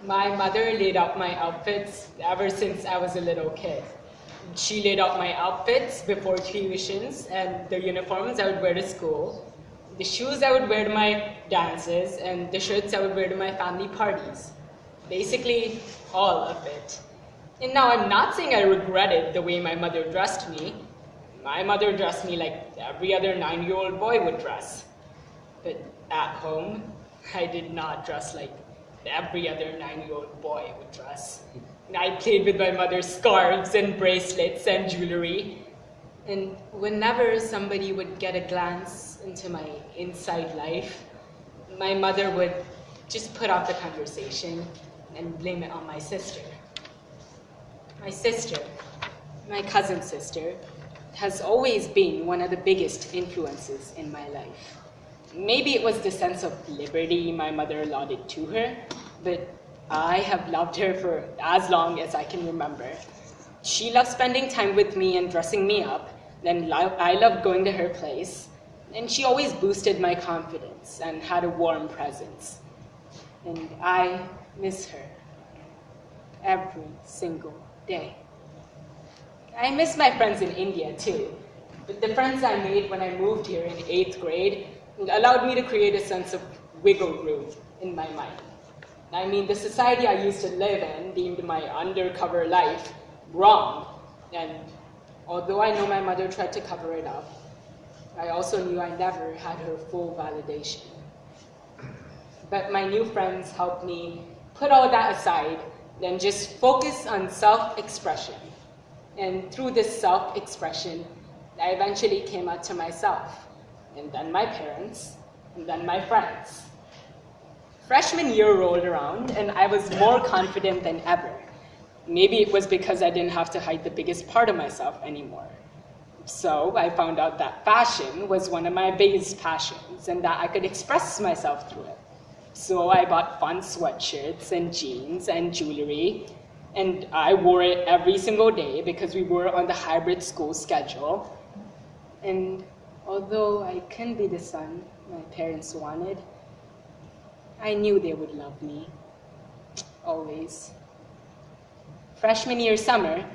My mother laid out my outfits ever since I was a little kid. She laid out my outfits before tuitions and the uniforms I would wear to school, the shoes I would wear to my dances, and the shirts I would wear to my family parties. Basically, all of it. And now I'm not saying I regretted the way my mother dressed me. My mother dressed me like every other 9-year-old boy would dress. But at home, I did not dress like every other 9-year-old boy would dress. And I played with my mother's scarves and bracelets and jewelry. And whenever somebody would get a glance into my inside life, my mother would just put off the conversation and blame it on my sister. My sister, my cousin sister, has always been one of the biggest influences in my life. Maybe it was the sense of liberty my mother allotted to her, but I have loved her for as long as I can remember. She loved spending time with me and dressing me up, and I loved going to her place, and she always boosted my confidence and had a warm presence. And I miss her every single day. I miss my friends in India too, but the friends I made when I moved here in 8th grade allowed me to create a sense of wiggle room in my mind. I mean, the society I used to live in deemed my undercover life wrong, and although I know my mother tried to cover it up, I also knew I never had her full validation. But my new friends helped me put all that aside and just focus on self-expression. And through this self-expression, I eventually came out to myself, and then my parents, and then my friends. Freshman year rolled around, and I was more confident than ever. Maybe it was because I didn't have to hide the biggest part of myself anymore. So I found out that fashion was one of my biggest passions, and that I could express myself through it. So I bought fun sweatshirts and jeans and jewelry, and I wore it every single day because we were on the hybrid school schedule. And although I couldn't be the son my parents wanted, I knew they would love me, always. Freshman year summer,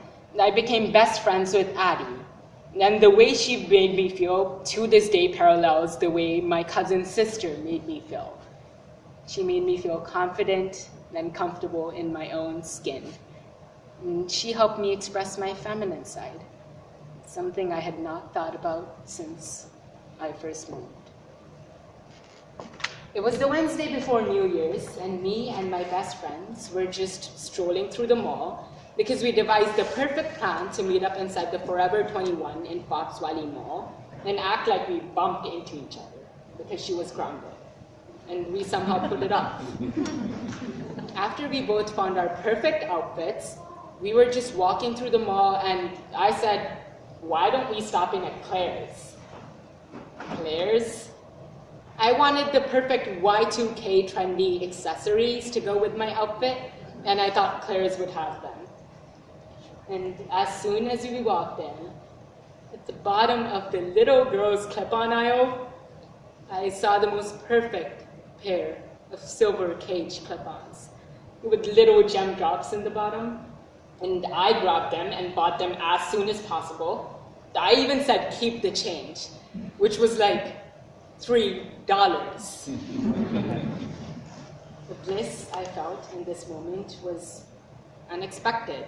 I became best friends with Addie, and the way she made me feel to this day parallels the way my cousin's sister made me feel. She made me feel confident and comfortable in my own skin. And she helped me express my feminine side, something I had not thought about since I first moved. It was the Wednesday before New Year's, and me and my best friends were just strolling through the mall because we devised the perfect plan to meet up inside the Forever 21 in Fox Valley Mall and act like we bumped into each other because she was grounded. And we somehow pulled it off. After we both found our perfect outfits, we were just walking through the mall, and I said, why don't we stop in at Claire's? Claire's? I wanted the perfect Y2K trendy accessories to go with my outfit, and I thought Claire's would have them. And as soon as we walked in, at the bottom of the little girl's clip-on aisle, I saw the most perfect pair of silver cage clip-ons with little gem drops in the bottom. And I grabbed them and bought them as soon as possible. I even said, keep the change, which was like $3. The bliss I felt in this moment was unexpected.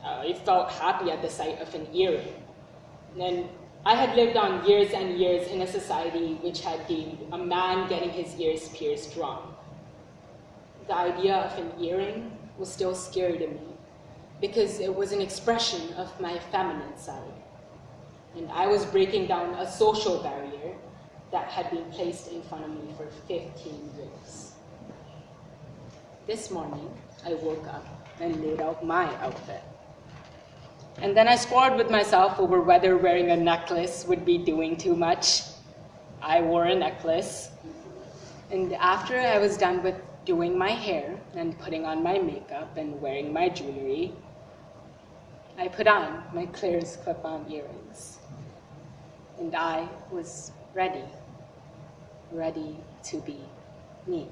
I felt happy at the sight of an earring. And I had lived on years and years in a society which had deemed a man getting his ears pierced wrong. The idea of an earring was still scary to me because it was an expression of my feminine side. And I was breaking down a social barrier that had been placed in front of me for 15 years. This morning, I woke up and laid out my outfit. And then I squared with myself over whether wearing a necklace would be doing too much. I wore a necklace. And after I was done with doing my hair and putting on my makeup and wearing my jewelry, I put on my Claire's clip-on earrings. And I was ready to be me.